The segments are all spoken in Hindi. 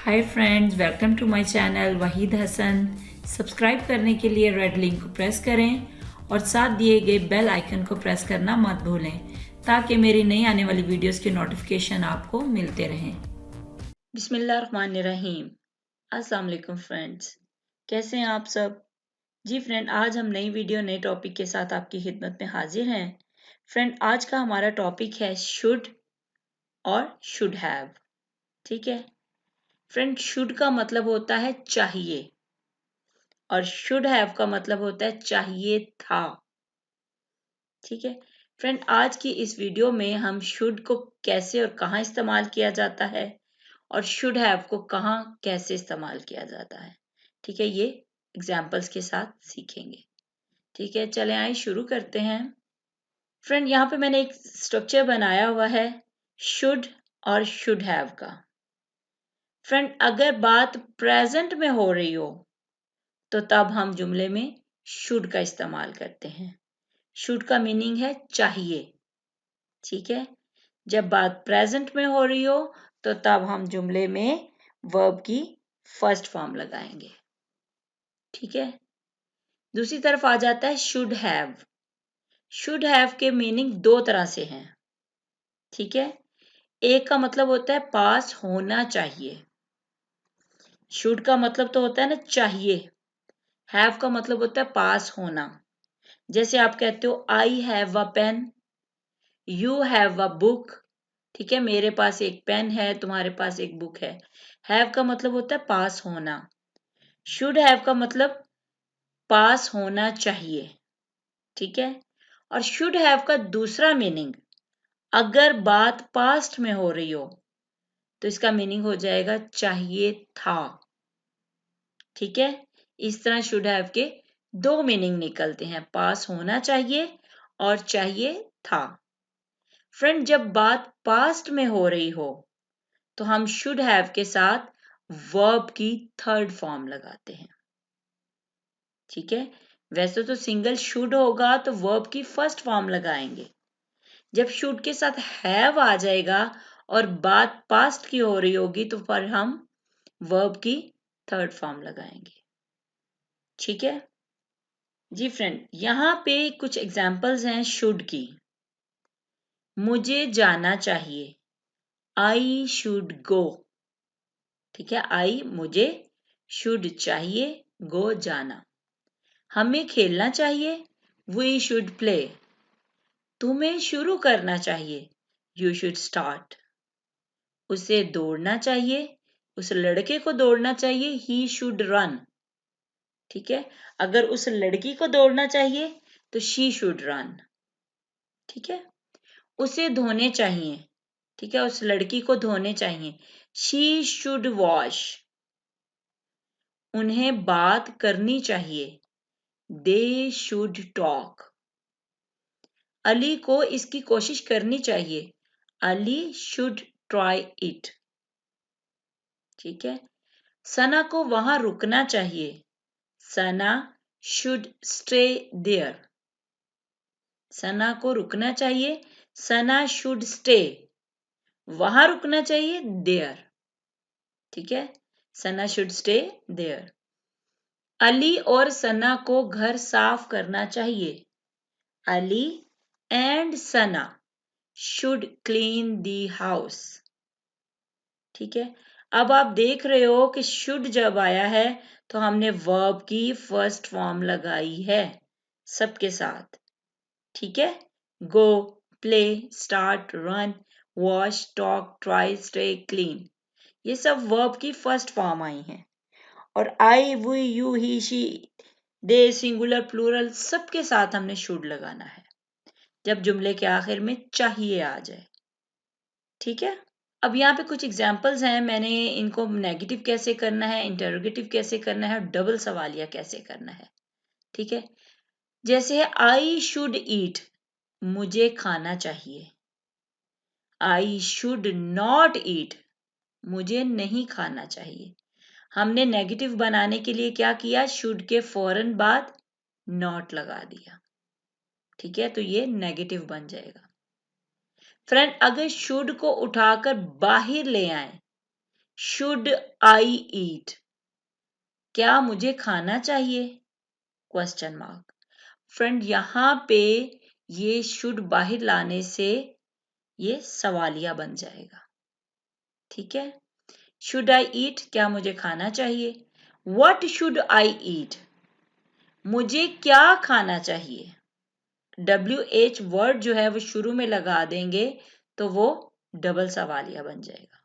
Hi friends, welcome to my channel Waheed Hasan. Subscribe करने के लिए रेड लिंक को प्रेस करें और साथ दिए गए बेल आइकन को प्रेस करना मत भूलें ताकि मेरी नई आने वाली वीडियोस के नोटिफिकेशन आपको मिलते रहें। बिस्मिल्लाहिर्रहमानिर्रहीम। अस्सलाम वालेकुम फ्रेंड्स, कैसे हैं आप सब? जी फ्रेंड, आज हम नई वीडियो नए टॉपिक के साथ आपकी खिदमत में हाजिर हैं। फ्रेंड, आज का हमारा टॉपिक है शुड और शुड हैव। ठीक है फ्रेंड, शुड का मतलब होता है चाहिए और शुड हैव का मतलब होता है चाहिए था। ठीक है फ्रेंड, आज की इस वीडियो में हम शुड को कैसे और कहाँ इस्तेमाल किया जाता है और शुड हैव को कहाँ कैसे इस्तेमाल किया जाता है, ठीक है, ये एग्जाम्पल्स के साथ सीखेंगे। ठीक है, चले आए शुरू करते हैं। फ्रेंड, यहाँ पे मैंने एक स्ट्रक्चर बनाया हुआ है शुड और शुड हैव का। फ्रेंड, अगर बात प्रेजेंट में हो रही हो तो तब हम जुमले में शुड का इस्तेमाल करते हैं। शुड का मीनिंग है चाहिए। ठीक है, जब बात प्रेजेंट में हो रही हो तो तब हम जुमले में वर्ब की फर्स्ट फॉर्म लगाएंगे। ठीक है, दूसरी तरफ आ जाता है शुड हैव। शुड हैव के मीनिंग दो तरह से हैं। ठीक है, एक का मतलब होता है पास होना चाहिए। शुड का मतलब तो होता है ना चाहिए, हैव का मतलब होता है पास होना। जैसे आप कहते हो I have a pen, you have a book. ठीक है, मेरे पास एक पेन है, तुम्हारे पास एक बुक है। हैव का मतलब होता है पास होना। शुड हैव का मतलब पास होना चाहिए। ठीक है, और शुड हैव का दूसरा मीनिंग, अगर बात पास्ट में हो रही हो तो इसका मीनिंग हो जाएगा चाहिए था। ठीक है, इस तरह शुड हैव के दो मीनिंग निकलते हैं, पास होना चाहिए और चाहिए था। फ्रेंड, जब बात पास्ट में हो रही हो तो हम शुड हैव के साथ वर्ब की थर्ड फॉर्म लगाते हैं। ठीक है, वैसे तो सिंगल शुड होगा तो वर्ब की फर्स्ट फॉर्म लगाएंगे। जब शुड के साथ हैव आ जाएगा और बात पास्ट की हो रही होगी तो फिर हम वर्ब की थर्ड फॉर्म लगाएंगे। ठीक है जी फ्रेंड, यहाँ पे कुछ एग्जांपल्स हैं शुड की। मुझे जाना चाहिए, आई शुड गो। ठीक है, आई मुझे, शुड चाहिए, गो जाना। हमें खेलना चाहिए, वी शुड प्ले। तुम्हें शुरू करना चाहिए, यू शुड स्टार्ट। उसे दौड़ना चाहिए, उस लड़के को दौड़ना चाहिए, ही शुड रन। ठीक है, अगर उस लड़की को दौड़ना चाहिए तो शी शुड रन। ठीक है, उसे धोने चाहिए। ठीक है, उस लड़की को धोने चाहिए, शी शुड वॉश। उन्हें बात करनी चाहिए, दे शुड टॉक। अली को इसकी कोशिश करनी चाहिए, अली शुड ट्राई इट। ठीक है, सना को वहां रुकना चाहिए, सना शुड स्टे देयर। सना को रुकना चाहिए, सना शुड स्टे। वहां रुकना चाहिए, देयर। ठीक है, सना शुड स्टे देयर। अली और सना को घर साफ करना चाहिए, Ali and Sana should clean the house. ठीक है, अब आप देख रहे हो कि शुड जब आया है तो हमने वर्ब की फर्स्ट फॉर्म लगाई है सबके साथ। ठीक है, go, play, start, run, wash, talk, try, stay, clean, ये सब वर्ब की फर्स्ट फॉर्म आई हैं। और I, we, you, he, she, they, singular, plural, सबके साथ हमने शुड लगाना है जब जुमले के आखिर में चाहिए आ जाए। ठीक है, अब यहाँ पे कुछ एग्जाम्पल्स हैं, मैंने इनको नेगेटिव कैसे करना है, इंटरोगेटिव कैसे करना है और डबल सवालिया कैसे करना है। ठीक है, जैसे है आई शुड ईट, मुझे खाना चाहिए। आई शुड नॉट ईट, मुझे नहीं खाना चाहिए। हमने नेगेटिव बनाने के लिए क्या किया, शुड के फौरन बाद नॉट लगा दिया। ठीक है, तो ये नेगेटिव बन जाएगा। फ्रेंड, अगर शुड को उठाकर बाहर ले आए शुड आई ईट, क्या मुझे खाना चाहिए, क्वेश्चन मार्क। फ्रेंड यहाँ पे ये शुड बाहर लाने से ये सवालिया बन जाएगा। ठीक है, शुड आई ईट, क्या मुझे खाना चाहिए। व्हाट शुड आई ईट, मुझे क्या खाना चाहिए। WH वर्ड जो है वो शुरू में लगा देंगे तो वो डबल सवालिया बन जाएगा।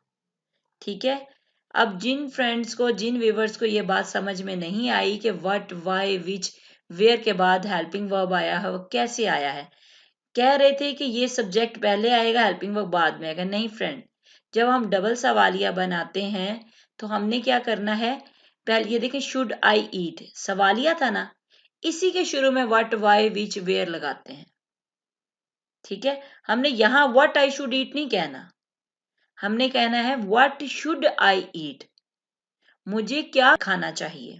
ठीक है, अब जिन फ्रेंड्स को, जिन व्यूवर्स को ये बात समझ में नहीं आई कि व्हाट, व्हाई, विच, वेयर के बाद हेल्पिंग वर्ब आया है, वो कैसे आया है। कह रहे थे कि ये सब्जेक्ट पहले आएगा, हेल्पिंग वर्ब बाद में आएगा। नहीं फ्रेंड, जब हम डबल सवालिया बनाते हैं तो हमने क्या करना है, पहले ये देखें, शुड आई ईट सवालिया था ना, इसी के शुरू में व्हाट, व्हाई, विच, वेयर लगाते हैं। ठीक है, हमने यहां व्हाट आई शुड ईट नहीं कहना, हमने कहना है व्हाट शुड आई ईट, मुझे क्या खाना चाहिए।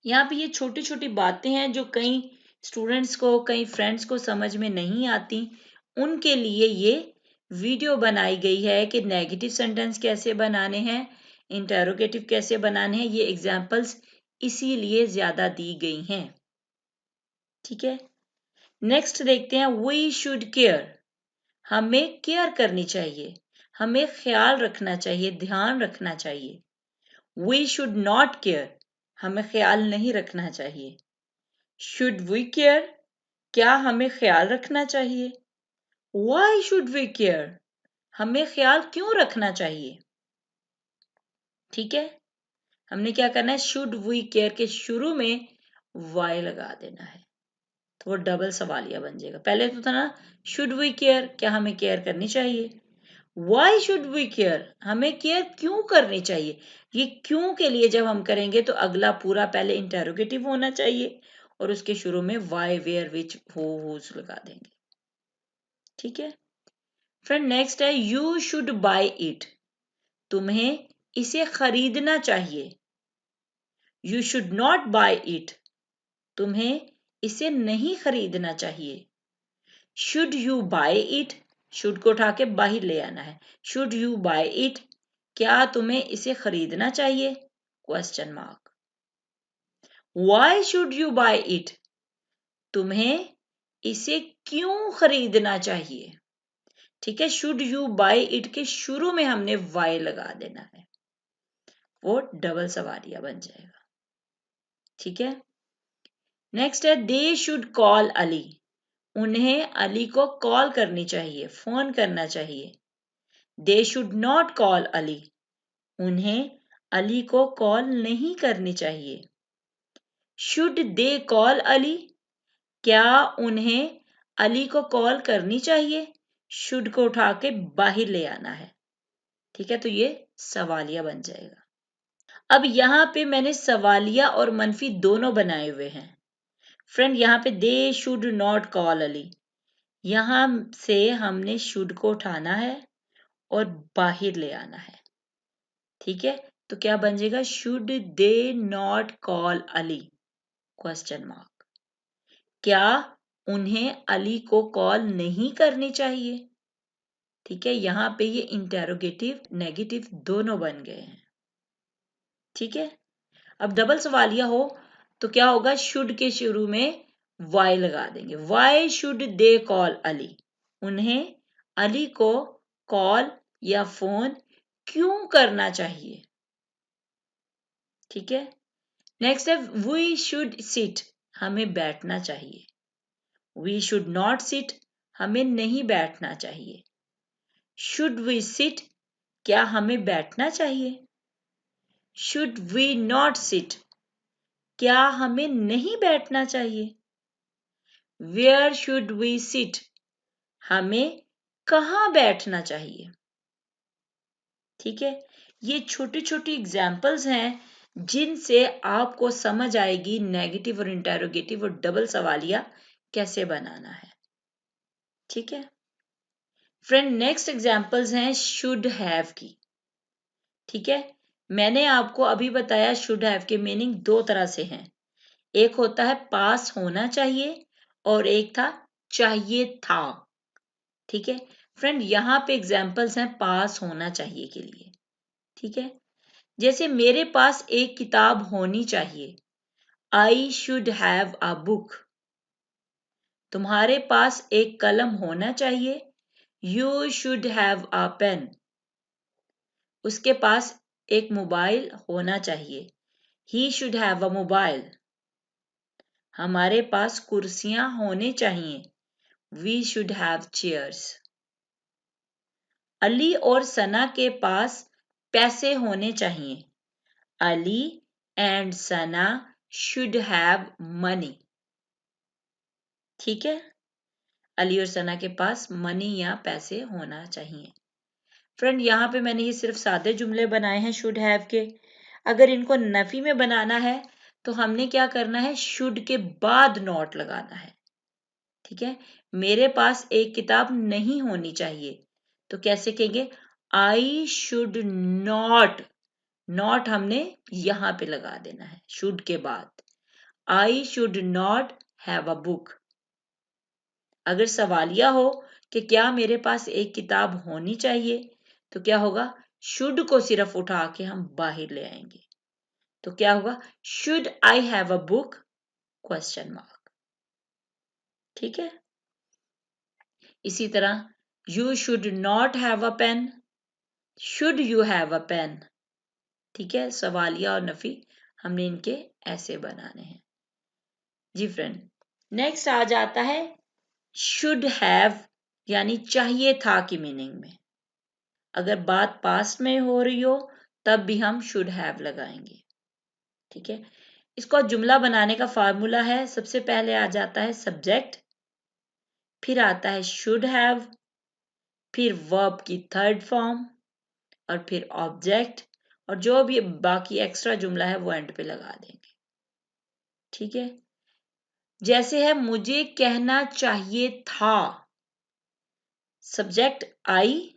यहाँ पे ये छोटी छोटी बातें हैं जो कई स्टूडेंट्स को, कई फ्रेंड्स को समझ में नहीं आती, उनके लिए ये वीडियो बनाई गई है कि नेगेटिव सेंटेंस कैसे बनाने हैं, इंटरोगेटिव कैसे बनाने हैं। ये एग्जांपल्स इसीलिए ज्यादा दी गई हैं। ठीक है, नेक्स्ट देखते हैं, वी शुड केयर, हमें केयर करनी चाहिए, हमें ख्याल रखना चाहिए, ध्यान रखना चाहिए। वी शुड नॉट केयर, हमें ख्याल नहीं रखना चाहिए। शुड वी केयर, क्या हमें ख्याल रखना चाहिए। वाई शुड वी केयर, हमें ख्याल क्यों रखना चाहिए। ठीक है, हमने क्या करना है, शुड वी केयर के शुरू में वाई लगा देना है तो वो डबल सवालिया बन जाएगा। पहले तो था ना शुड वी केयर, क्या हमें केयर करनी चाहिए। वाई शुड वी केयर, हमें केयर क्यों करनी चाहिए। ये क्यों के लिए जब हम करेंगे तो अगला पूरा पहले इंटरोगेटिव होना चाहिए और उसके शुरू में वाई, वेयर, विच, हुज लगा देंगे। ठीक है फ्रेंड, नेक्स्ट है यू शुड बाय इट, तुम्हें इसे खरीदना चाहिए। You should not buy it, तुम्हें इसे नहीं खरीदना चाहिए। Should you buy it, should को उठा के बाहर ले आना है। शुड यू बाय इट, क्या तुम्हें इसे खरीदना चाहिए, question mark. Why should you buy it, तुम्हें इसे क्यों खरीदना चाहिए। ठीक है, शुड यू बाय इट के शुरू में हमने वाई लगा देना है, वो डबल सवालिया बन जाएगा। ठीक है, नेक्स्ट है दे शुड कॉल अली, उन्हें अली को कॉल करनी चाहिए, फोन करना चाहिए। दे शुड नॉट कॉल अली, उन्हें अली को कॉल नहीं करनी चाहिए। शुड दे कॉल अली, क्या उन्हें अली को कॉल करनी चाहिए। शुड को उठा के बाहर ले आना है। ठीक है, तो ये सवालिया बन जाएगा। अब यहाँ पे मैंने सवालिया और मनफी दोनों बनाए हुए हैं। फ्रेंड, यहाँ पे दे शुड नॉट कॉल अली, यहाँ से हमने शुड को उठाना है और बाहर ले आना है। ठीक है, तो क्या बन जाएगा, should they not call Ali, question mark. क्या उन्हें अली को कॉल नहीं करनी चाहिए। ठीक है, यहाँ पे ये इंटेरोगेटिव नेगेटिव दोनों बन गए हैं। ठीक है, अब डबल सवालिया हो तो क्या होगा, शुड के शुरू में वाई लगा देंगे। Why should they call Ali, उन्हें अली को कॉल या फोन क्यों करना चाहिए। ठीक है, नेक्स्ट है वी शुड सिट, हमें बैठना चाहिए। वी शुड नॉट सिट, हमें नहीं बैठना चाहिए। शुड वी सिट, क्या हमें बैठना चाहिए। शुड वी नॉट सिट, क्या हमें नहीं बैठना चाहिए। वेयर शुड वी सिट, हमें कहाँ बैठना चाहिए। ठीक है, ये छोटी छोटी एग्जाम्पल्स हैं जिनसे आपको समझ आएगी नेगेटिव और इंटेरोगेटिव और डबल सवालिया कैसे बनाना है। ठीक है फ्रेंड, नेक्स्ट एग्जाम्पल्स हैं शुड हैव की। ठीक है, मैंने आपको अभी बताया शुड हैव के मीनिंग दो तरह से हैं। एक होता है पास होना चाहिए और एक था चाहिए था। ठीक है फ्रेंड, यहाँ पे एग्जाम्पल्स हैं पास होना चाहिए के लिए। ठीक है। जैसे मेरे पास एक किताब होनी चाहिए, I should have a book. तुम्हारे पास एक कलम होना चाहिए, you should have a pen. उसके पास एक मोबाइल होना चाहिए, he should have a mobile. हमारे पास कुर्सियां होने चाहिए, we should have chairs. Ali और सना के पास पैसे होने चाहिए, Ali and Sana should have money. ठीक है, अली और सना के पास मनी या पैसे होना चाहिए। फ्रेंड, यहाँ पे मैंने ये सिर्फ सादे जुमले बनाए हैं शुड हैव के। अगर इनको नफी में बनाना है तो हमने क्या करना है, शुड के बाद नॉट लगाना है। ठीक है, मेरे पास एक किताब नहीं होनी चाहिए तो कैसे कहेंगे, आई शुड नॉट। नॉट हमने यहां पे लगा देना है शुड के बाद, आई should not have a book. अगर सवालिया हो कि क्या मेरे पास एक किताब होनी चाहिए तो क्या होगा, शुड को सिर्फ उठा के हम बाहर ले आएंगे तो क्या होगा, should I have a book question mark. ठीक है, इसी तरह you should not have a pen, should you have a pen. ठीक है, सवालिया और नफी हमने इनके ऐसे बनाने हैं। जी फ्रेंड, नेक्स्ट आ जाता है शुड हैव, यानी चाहिए था की मीनिंग में। अगर बात पास्ट में हो रही हो तब भी हम शुड हैव लगाएंगे। ठीक है, इसको जुमला बनाने का फार्मूला है, सबसे पहले आ जाता है सब्जेक्ट, फिर आता है शुड हैव, फिर वर्ब की थर्ड फॉर्म और फिर ऑब्जेक्ट, और जो भी बाकी एक्स्ट्रा जुमला है वो एंड पे लगा देंगे। ठीक है, जैसे है मुझे कहना चाहिए था, सब्जेक्ट आई,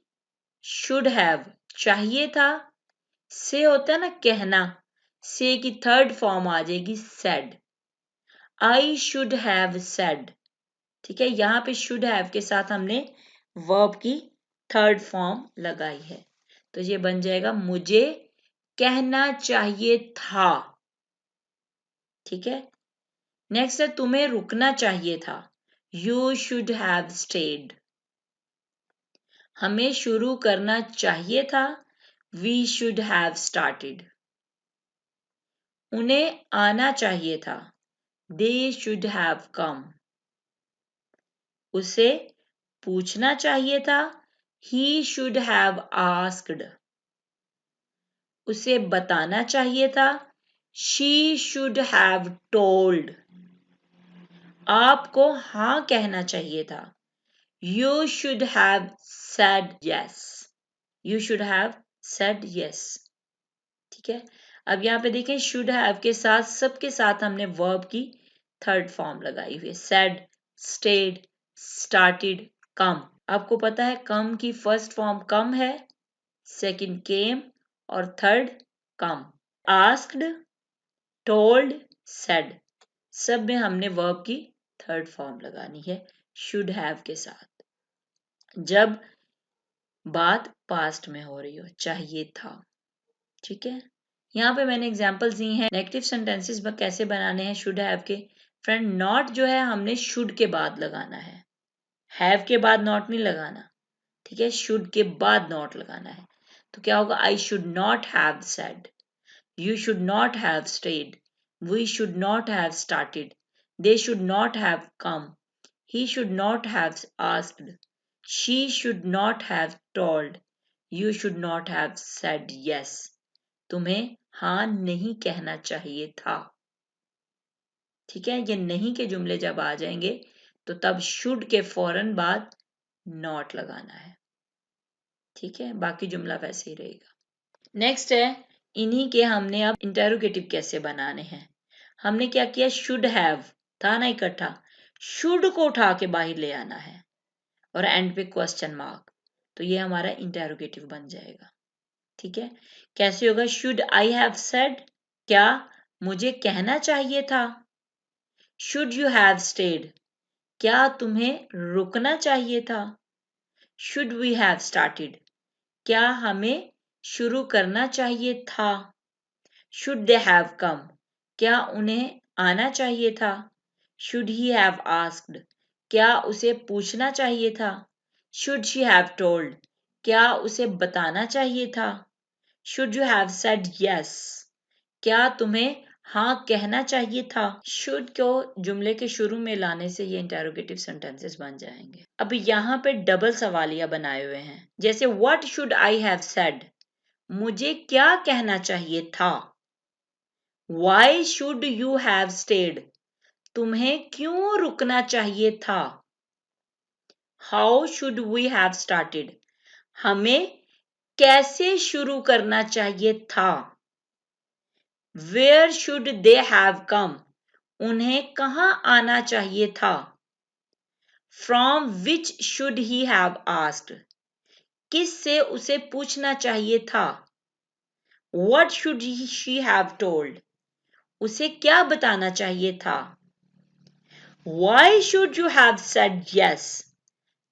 शुड हैव चाहिए था, से होता है ना कहना, से की थर्ड फॉर्म आ जाएगी said, I should have said. ठीक है, यहां पे शुड हैव के साथ हमने वर्ब की थर्ड फॉर्म लगाई है तो ये बन जाएगा मुझे कहना चाहिए था। ठीक है, नेक्स्ट है तुम्हें रुकना चाहिए था, यू शुड हैव स्टेड। हमें शुरू करना चाहिए था, वी शुड हैव स्टार्टेड। उन्हें आना चाहिए था, दे शुड हैव कम। उसे पूछना चाहिए था, ही शुड हैव आस्क्ड। उसे बताना चाहिए था, शी शुड हैव टोल्ड। आपको हाँ कहना चाहिए था, you should have said yes. You should have said yes. ठीक है, अब यहाँ पे देखें शुड हैव के साथ सबके साथ हमने वर्ब की थर्ड फॉर्म लगाई हुई है, सेड, स्टेड, स्टार्टेड, कम। आपको पता है कम की फर्स्ट फॉर्म कम है, सेकंड केम और थर्ड कम। आस्क्ड, टोल्ड, सेड, सब में हमने वर्ब की थर्ड फॉर्म लगानी है शुड हैव के साथ जब बात पास्ट में हो रही हो, चाहिए था। ठीक है, यहाँ पे मैंने एग्जांपल्स दी हैं नेगेटिव सेंटेंसेस कैसे बनाने हैं शुड हैव के। फ्रेंड, नॉट जो है हमने शुड के बाद लगाना हैव के बाद नॉट नहीं लगाना। ठीक है, शुड के बाद नॉट लगाना है तो क्या होगा, I should not have said, you should not have stayed, we should not have started, they should not have come, he should not have asked, she should not have told, you should not have said yes। तुम्हें हाँ नहीं कहना चाहिए था। ठीक है, ये नहीं के जुमले जब आ जाएंगे तो तब शुड के फौरन बाद नॉट लगाना है। ठीक है, बाकी जुमला वैसे ही रहेगा। नेक्स्ट है, इन्हीं के हमने अब इंटेरोगेटिव कैसे बनाने हैं। हमने क्या किया, शुड हैव था ना इकट्ठा, शुड को उठा के बाहर ले आना है और एंड पे क्वेश्चन मार्क, तो ये हमारा इंटेरोगेटिव बन जाएगा। ठीक है, कैसे होगा, शुड आई हैव सेड, क्या मुझे कहना चाहिए था। शुड यू हैव स्टेड, क्या तुम्हें रुकना चाहिए था। शुड वी हैव स्टार्टेड, क्या हमें शुरू करना चाहिए था। शुड दे हैव कम, क्या उन्हें आना चाहिए था। शुड ही हैव आस्क्ड, क्या उसे पूछना चाहिए था। शुड शी हैव टोल्ड, क्या उसे बताना चाहिए था। Should you have said yes, क्या तुम्हें हाँ कहना चाहिए था। शुड को जुमले के शुरू में लाने से ये इंटेरोगेटिव सेंटेंसेस बन जाएंगे। अब यहाँ पे डबल सवालिया बनाए हुए हैं, जैसे what should I have said, मुझे क्या कहना चाहिए था। Why should you have stayed, तुम्हें क्यों रुकना चाहिए था। How should we have started, हमें कैसे शुरू करना चाहिए था। Where should they have come, उन्हें कहाँ आना चाहिए था। From which should he have asked, किस से उसे पूछना चाहिए था। What should she have told, उसे क्या बताना चाहिए था। Why should you have said yes,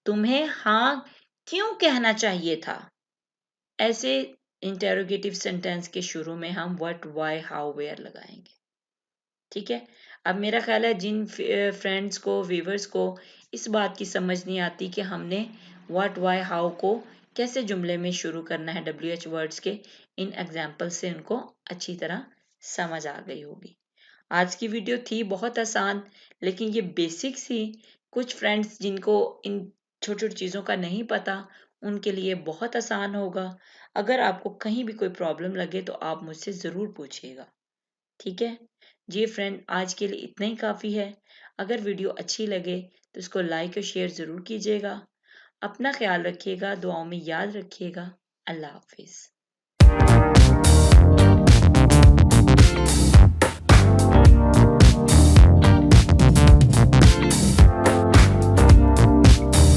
तुम्हें हाँ क्यों कहना चाहिए था। ऐसे इंटेरोगेटिव सेंटेंस के शुरू में हम व्हाट, वाई, हाउ, वेयर लगाएंगे। ठीक है। अब मेरा ख्याल है जिन फ्रेंड्स को, व्यूवर्स को इस बात की समझ नहीं आती कि हमने व्हाट, वाई, हाउ को कैसे जुमले में शुरू करना है WH वर्ड्स के, इन एग्जाम्पल से उनको अच्छी तरह समझ आ गई होगी। आज की वीडियो थी बहुत आसान, लेकिन ये बेसिक्स ही कुछ फ्रेंड्स जिनको इन छोटी छोटी चीज़ों का नहीं पता उनके लिए बहुत आसान होगा। अगर आपको कहीं भी कोई प्रॉब्लम लगे तो आप मुझसे ज़रूर पूछिएगा। ठीक है जी फ्रेंड, आज के लिए इतना ही काफ़ी है। अगर वीडियो अच्छी लगे तो इसको लाइक और शेयर ज़रूर कीजिएगा। अपना ख्याल रखिएगा, दुआओं में याद रखिएगा। अल्लाह हाफिज़।